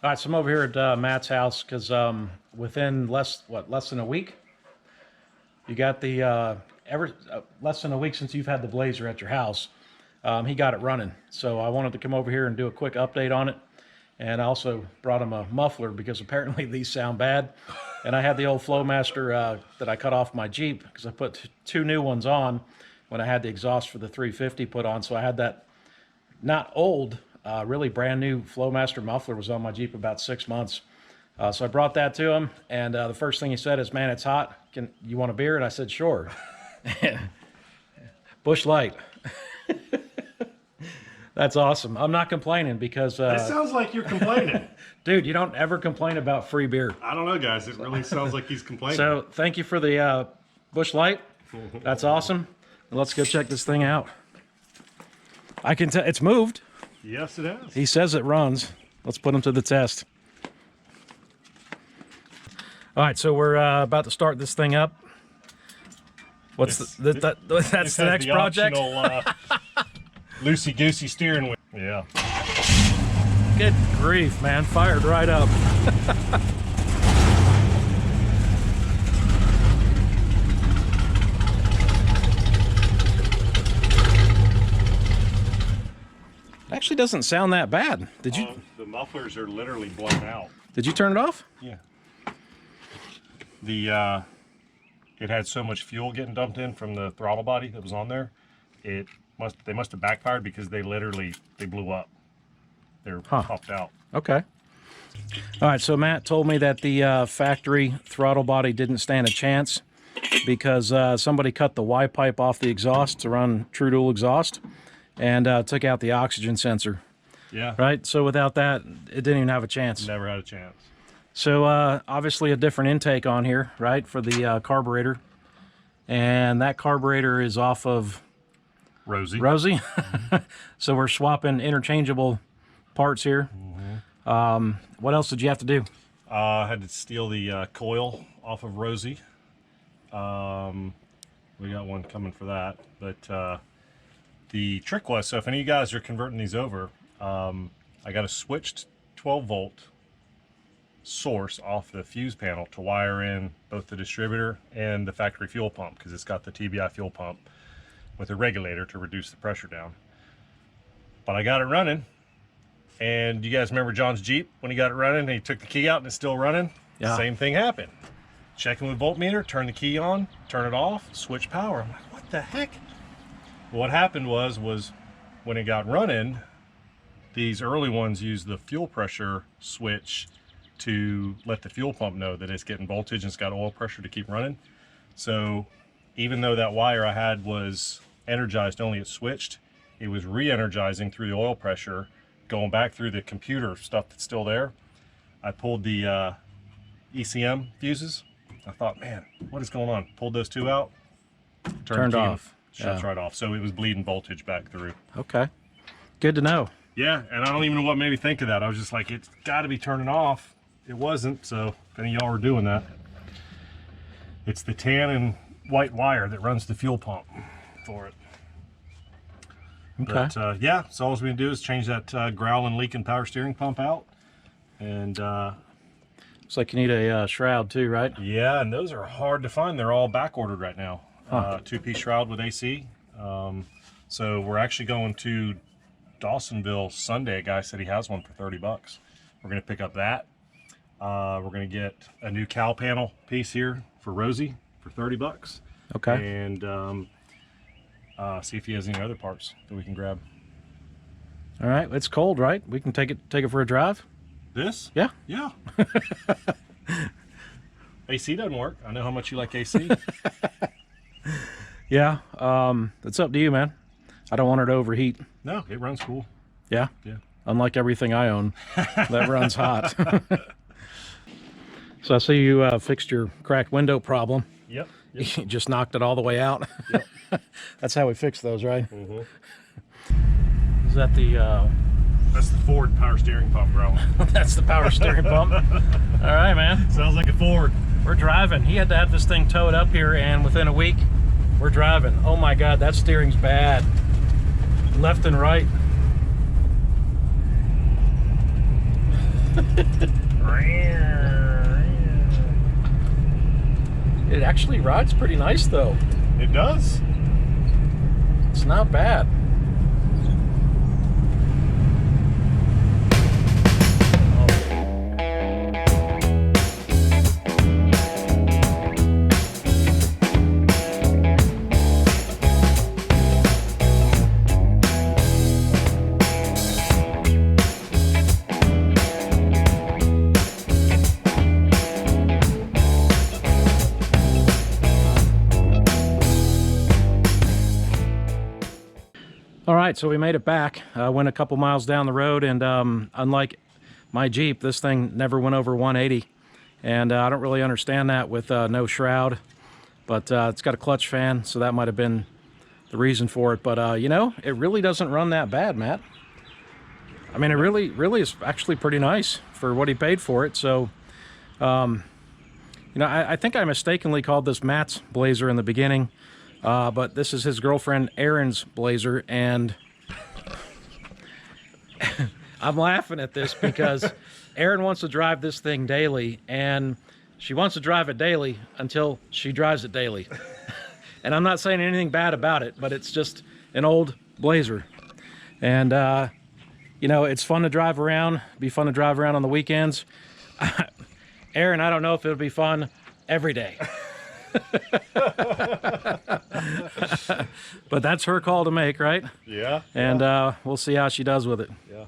All right, so I'm over here at Matt's house because within less than a week, you got the less than a week since you've had the Blazer at your house, he got it running. So I wanted to come over here and do a quick update on it, and I also brought him a muffler because apparently these sound bad. And I had the old Flowmaster that I cut off my Jeep because I put two new ones on when I had the exhaust for the 350 put on. So I had that not old, really brand new Flowmaster muffler was on my Jeep about 6 months. So I brought that to him, and the first thing he said is, "Man, it's hot. You want a beer?" And I said, "Sure." Busch Light. That's awesome. I'm not complaining because... It sounds like you're complaining. Dude, you don't ever complain about free beer. I don't know, guys. It really sounds like he's complaining. So thank you for the Busch Light. That's awesome. And let's go check this thing out. I can tell it's moved. Yes, it has. He says it runs. Let's put him to the test. All right, so we're about to start this thing up. What's that's the next project? Loosey-goosey steering wheel. Yeah. Good grief, man. Fired right up. Actually doesn't sound that bad. Did you? The mufflers are literally blown out. Did you turn it off? Yeah. It had so much fuel getting dumped in from the throttle body that was on there. They must have backfired because they blew up. They're popped out. Okay. All right, so Matt told me that the factory throttle body didn't stand a chance because somebody cut the Y pipe off the exhaust to run true dual exhaust and took out the oxygen sensor. Yeah. Right? So without that, it didn't even have a chance. Never had a chance. So obviously a different intake on here, right, for the carburetor. And that carburetor is off of Rosie. Mm-hmm. So we're swapping interchangeable parts here. Mm-hmm. What else did you have to do? I had to steal the coil off of Rosie. We got one coming for that. But the trick was, so if any of you guys are converting these over, I got a switched 12-volt source off the fuse panel to wire in both the distributor and the factory fuel pump because it's got the TBI fuel pump with a regulator to reduce the pressure down. But I got it running, and you guys remember John's Jeep when he got it running and he took the key out and it's still running? Yeah. Same thing happened. Checking with voltmeter, turn the key on, turn it off, switch power. I'm like, what the heck? What happened was when it got running, these early ones used the fuel pressure switch to let the fuel pump know that it's getting voltage and it's got oil pressure to keep running. So even though that wire I had was energized only at switched, it was re-energizing through the oil pressure, going back through the computer stuff that's still there. I pulled the ECM fuses. I thought, man, what is going on? Pulled those two out, Turned off. Shuts right off. So it was bleeding voltage back through. Okay. Good to know. Yeah, and I don't even know what made me think of that. I was just like, it's got to be turning off. It wasn't, so if any of y'all were doing that, it's the tan and white wire that runs the fuel pump for it. Okay. But yeah, so all we're going to do is change that growling, leaking power steering pump out. And looks like you need a shroud too, right? yeah, and those are hard to find. They're all back ordered right now. Two-piece shroud with AC. So we're actually going to Dawsonville Sunday. A guy said he has one for 30 bucks. We're going to pick up that. We're going to get a new cowl panel piece here for Rosie for 30 bucks. Okay. And see if he has any other parts that we can grab. All right. It's cold, right? We can take it for a drive. This? Yeah. Yeah. AC doesn't work. I know how much you like AC. Yeah. It's up to you, man. I don't want her to overheat. No, it runs cool. Yeah. Yeah. Unlike everything I own, that runs hot. So I see you fixed your cracked window problem. Yep. You just knocked it all the way out. Yep. That's how we fix those, right? Mm-hmm. Is that the... That's the Ford power steering pump, bro. That's the power steering pump. All right, man. Sounds like a Ford. We're driving. He had to have this thing towed up here, and within a week, we're driving. Oh my God, that steering's bad. Left and right. It actually rides pretty nice though. It does. It's not bad. All right, so we made it back. Went a couple miles down the road, and unlike my Jeep, this thing never went over 180. And I don't really understand that with no shroud, but it's got a clutch fan, so that might have been the reason for it. But you know, it really doesn't run that bad, Matt. I mean, it really is actually pretty nice for what he paid for it. So, you know, I think I mistakenly called this Matt's Blazer in the beginning. But this is his girlfriend Erin's Blazer, and I'm laughing at this because Erin wants to drive this thing daily, and she wants to drive it daily until she drives it daily. And I'm not saying anything bad about it, but it's just an old Blazer. And, you know, it's fun to drive around, be fun to drive around on the weekends. Erin, I don't know if it'll be fun every day. But that's her call to make, right? Yeah. And we'll see how she does with it. Yeah.